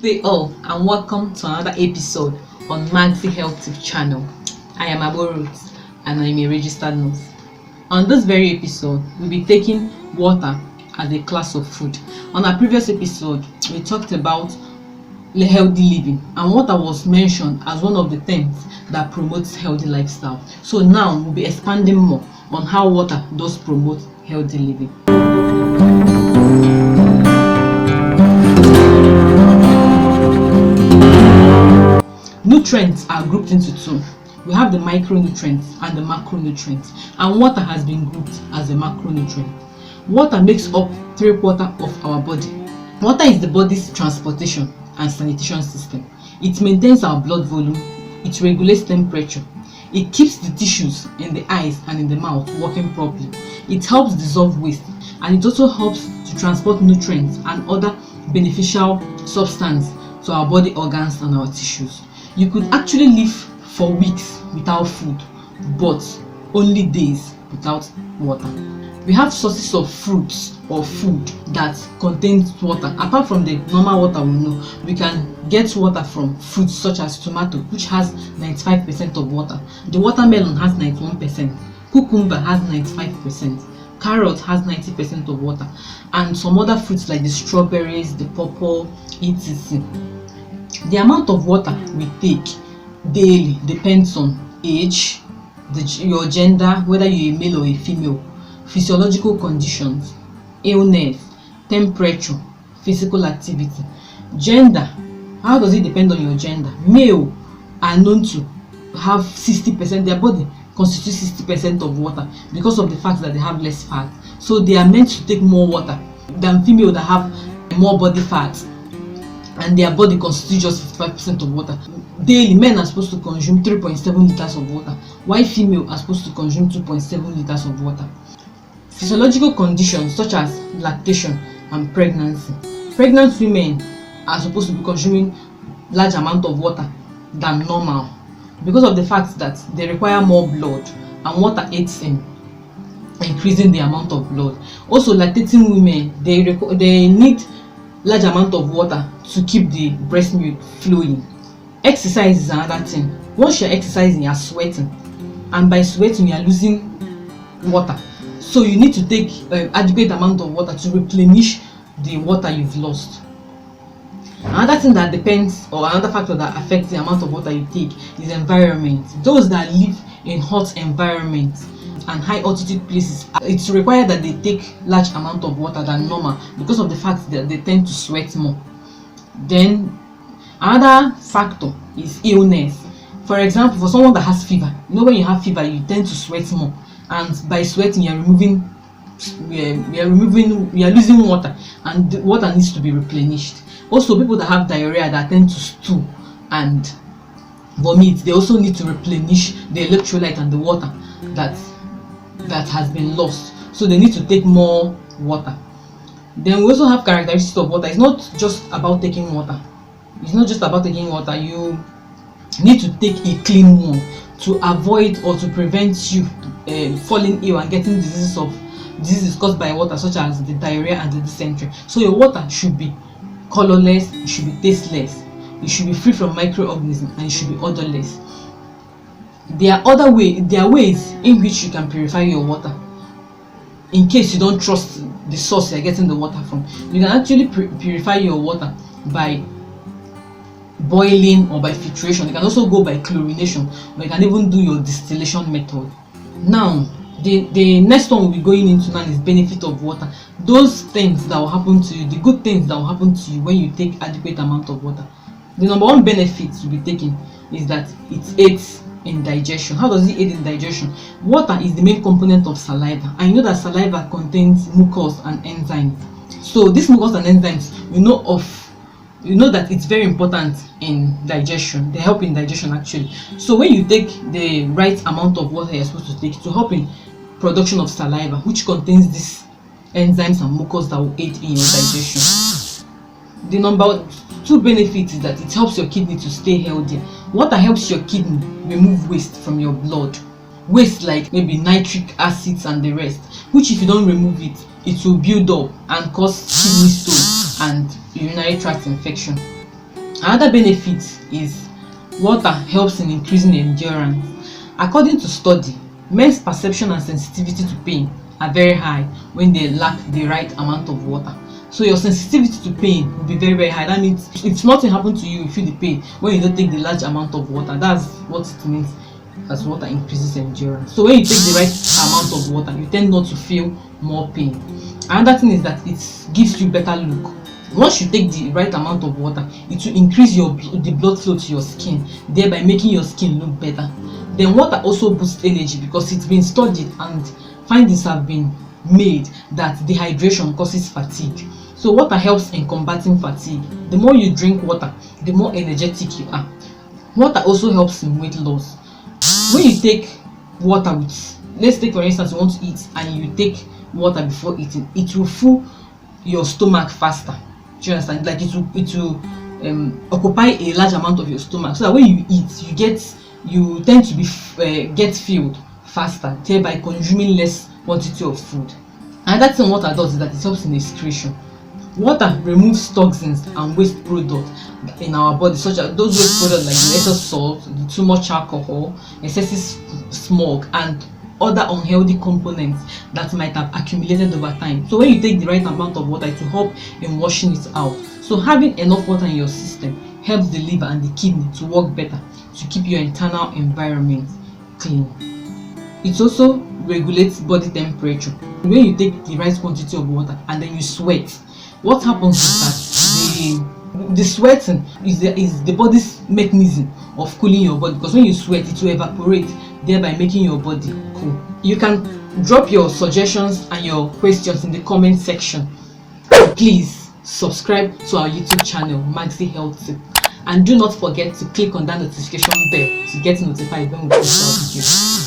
Hey all, and welcome to another episode on Maxi Health Tip channel. I am Abo Roots and I am a registered nurse. On this very episode, we'll be taking water as a class of food. On our previous episode, we talked about healthy living, and water was mentioned as one of the things that promotes healthy lifestyle. So now we'll be expanding more on how water does promote healthy living. Nutrients are grouped into two. We have the micronutrients and the macronutrients, and water has been grouped as a macronutrient. Water makes up 3/4 of our body. Water is the body's transportation and sanitation system. It maintains our blood volume, it regulates temperature, it keeps the tissues in the eyes and in the mouth working properly, it helps dissolve waste, and it also helps to transport nutrients and other beneficial substances to our body organs and our tissues. You could actually live for weeks without food, but only days without water. We have sources of fruits or food that contains water. Apart from the normal water we know, we can get water from fruits such as tomato, which has 95% of water. The watermelon has 91%. Cucumber has 95%. Carrot has 90% of water. And some other fruits like the strawberries, the pawpaw, e.t.c. The amount of water we take daily depends on age, your gender, whether you're a male or a female, physiological conditions, illness, temperature, physical activity. Gender, how does it depend on your gender? Male are known to have 60%, their body constitutes 60% of water because of the fact that they have less fat. So they are meant to take more water than female that have more body fat, and their body constitutes just 55% of water. Daily, men are supposed to consume 3.7 liters of water, while female are supposed to consume 2.7 liters of water. Physiological conditions such as lactation and pregnancy. Pregnant women are supposed to be consuming large amount of water than normal because of the fact that they require more blood, and water aids in increasing the amount of blood. Also, lactating women, they need large amount of water to keep the breast milk flowing. Exercise is another thing. Once you're exercising, you're sweating, and by sweating you are losing water, so you need to take adequate amount of water to replenish the water you've lost. Another thing that depends, or another factor that affects the amount of water you take, is environment. Those that live in hot environments and high altitude places, it's required that they take large amount of water than normal because of the fact that they tend to sweat more. Then another factor is illness. For example, for someone that has fever, when you have fever, you tend to sweat more, and by sweating you are losing water, and the water needs to be replenished. Also, people that have diarrhea, that tend to stool and vomit, they also need to replenish the electrolyte and the water that has been lost, so they need to take more water. Then we also have characteristics of water. It's not just about taking water. You need to take a clean one to avoid or to prevent you falling ill and getting diseases caused by water, such as the diarrhea and the dysentery. So your water should be colorless, it should be tasteless, it should be free from microorganisms, and it should be odorless. There are ways in which you can purify your water. In case you don't trust the source you're getting the water from, you can actually purify your water by boiling or by filtration. You can also go by chlorination, or you can even do your distillation method. Now, the next one we'll be going into now is benefit of water. Those things that will happen to you, the good things that will happen to you when you take adequate amount of water. The number one benefit you'll be taking is that it aids in digestion. How does it aid in digestion? Water is the main component of saliva, and you know that saliva contains mucus and enzymes. So these mucus and enzymes, you know that it's very important in digestion. They help in digestion actually. So when you take the right amount of water you're supposed to take, to help in production of saliva, which contains these enzymes and mucus that will aid in your digestion. The number two benefit is that it helps your kidney to stay healthier. Water helps your kidney remove waste from your blood. Waste like maybe nitric acids and the rest, which if you don't remove it, it will build up and cause kidney stone and urinary tract infection. Another benefit is water helps in increasing endurance. According to study, men's perception and sensitivity to pain are very high when they lack the right amount of water. So your sensitivity to pain will be very, very high. That means if nothing happened to you, you feel the pain when you don't take the large amount of water. That's what it means as water increases endurance. So when you take the right amount of water, you tend not to feel more pain. Another thing is that it gives you better look. Once you take the right amount of water, it will increase the blood flow to your skin, thereby making your skin look better. Then water also boosts energy because it's been studied and findings have been made that dehydration causes fatigue. So water helps in combating fatigue. The more you drink water, the more energetic you are. Water also helps in weight loss. When you take water with, let's take for instance you want to eat and you take water before eating, it will fill your stomach faster. Do you understand? Like it will occupy a large amount of your stomach, so that when you eat, you tend to be get filled faster, thereby consuming less quantity of food. Another thing water does is that it helps in excretion. Water removes toxins and waste products in our body, such as those waste products like the excess salt, the too much alcohol, excessive smog, and other unhealthy components that might have accumulated over time. So when you take the right amount of water, it will help in washing it out. So having enough water in your system helps the liver and the kidney to work better, to keep your internal environment clean. It also regulates body temperature. When you take the right quantity of water and then you sweat, what happens is that the sweating is the body's mechanism of cooling your body, because when you sweat it will evaporate, thereby making your body cool. You can drop your suggestions and your questions in the comment section. Please subscribe to our YouTube channel Maxi Health Tip, and do not forget to click on that notification bell to get notified when we post our videos.